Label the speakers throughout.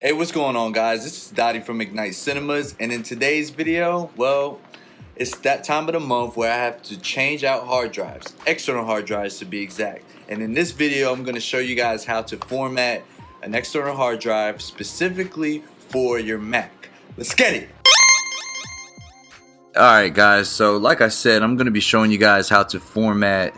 Speaker 1: Hey, what's going on, guys? This is Dottie from Ignite Cinemas, and in today's video, well, it's that time of the month where I have to change out hard drives, external hard drives to be exact. And in this video, I'm going to show you guys how to format an external hard drive specifically for your Mac. Let's get it! Alright guys, so like I said, I'm going to be showing you guys how to format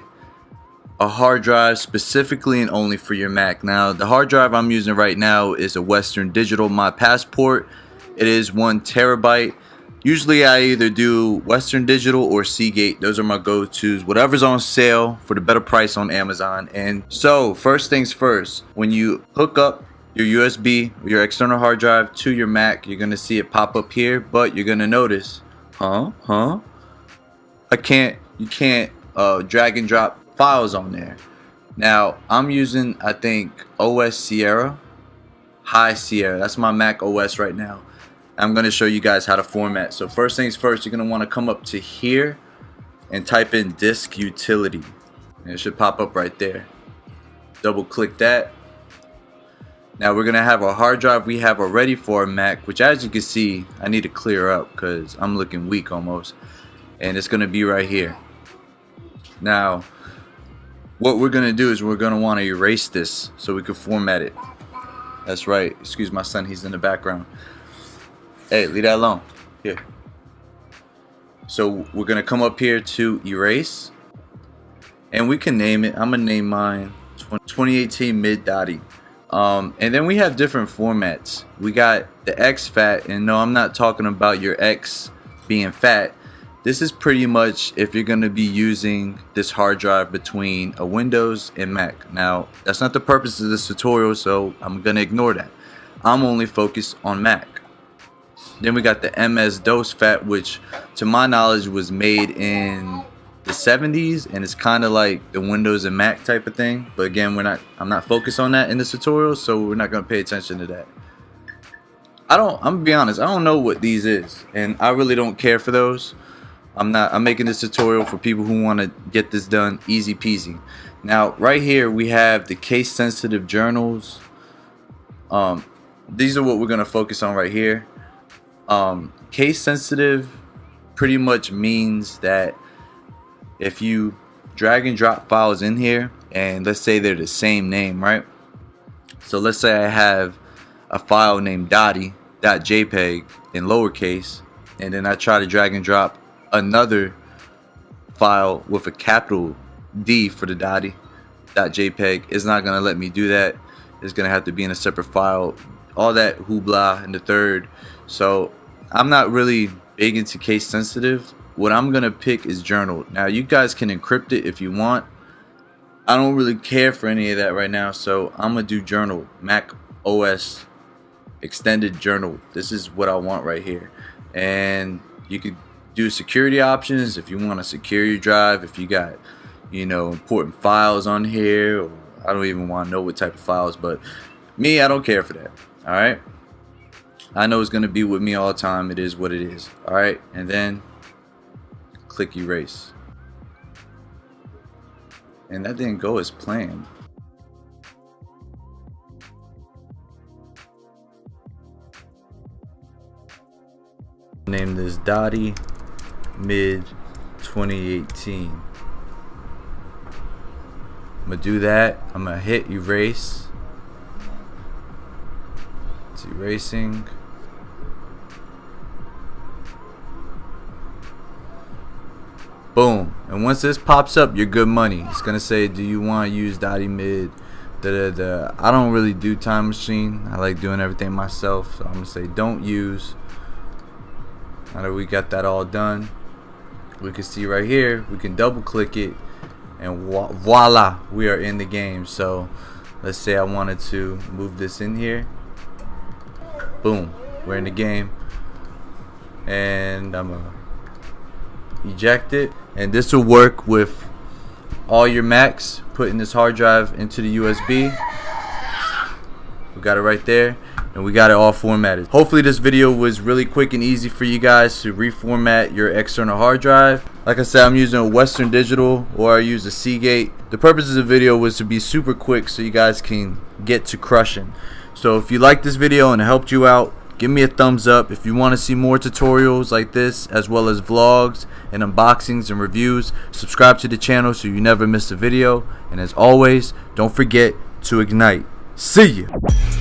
Speaker 1: a hard drive specifically and only for your Mac. Now, the hard drive I'm using right now is a Western Digital My Passport. It is 1 terabyte. Usually I either do Western Digital or Seagate. Those are my go-tos, whatever's on sale for the better price on Amazon. And so first things first, when you hook up your USB, your external hard drive to your Mac, you're gonna see it pop up here, but you're gonna notice, you can't drag and drop files on there. Now I'm using, I think, OS Sierra, High Sierra. That's my Mac OS right now. I'm going to show you guys how to format. So first things first, you're going to want to come up to here and type in disk utility, and it should pop up right there. Double click that. Now we're going to have a hard drive we have already for our Mac, which, as you can see, I need to clear up because I'm looking weak almost, and it's going to be right here. Now what we're gonna do is we're gonna want to erase this so we can format it. That's right. Excuse my son, he's in the background. Hey, leave that alone. Here. So we're gonna come up here to erase, and we can name it. I'm gonna name mine 2018 Mid Dottie. And then we have different formats. We got the exFAT, and no, I'm not talking about your X being fat. This is pretty much if you're going to be using this hard drive between a Windows and Mac. Now, that's not the purpose of this tutorial, so I'm going to ignore that. I'm only focused on Mac. Then we got the MS-DOS FAT, which to my knowledge was made in the 70s, and it's kind of like the Windows and Mac type of thing. But again, I'm not focused on that in this tutorial, so we're not going to pay attention to that. I'm going to be honest, I don't know what these is, and I really don't care for those. I'm making this tutorial for people who want to get this done easy peasy. Now right here we have the case sensitive journals. These are what we're going to focus on right here. Case sensitive pretty much means that if you drag and drop files in here, and let's say they're the same name, right? So let's say I have a file named Dottie.jpg in lowercase, and then I try to drag and drop another file with a capital D for the Dottie.jpg. It's not gonna let me do that. It's gonna have to be in a separate file, all that hoopla in the third. So I'm not really big into case sensitive. What I'm gonna pick is journal. Now you guys can encrypt it if you want. I don't really care for any of that right now, so I'm gonna do journal. Mac OS extended journal. This is what I want right here. And you could do security options if you want to secure your drive, if you got, important files on here, or I don't even want to know what type of files, but me, I don't care for that. All right, I know it's going to be with me all the time. It is what it is. All right, and then click erase, and that didn't go as planned. Name this Dottie Mid 2018. I'm gonna do that. I'm gonna hit erase. It's erasing. Boom. And once this pops up, you're good money. It's gonna say, do you want to use Dottie Mid? I don't really do Time Machine. I like doing everything myself. So I'm gonna say don't use. Now that we got that all done, we can see right here, we can double click it, and voila, we are in the game. So let's say I wanted to move this in here. Boom, we're in the game, and I'm gonna eject it, and this will work with all your Macs. Putting this hard drive into the USB, we got it right there, and we got it all formatted. Hopefully this video was really quick and easy for you guys to reformat your external hard drive. Like I said, I'm using a Western Digital, or I use a Seagate. The purpose of the video was to be super quick so you guys can get to crushing. So if you like this video and it helped you out, give me a thumbs up. If you want to see more tutorials like this, as well as vlogs and unboxings and reviews, subscribe to the channel so you never miss a video. And as always, don't forget to ignite. See ya!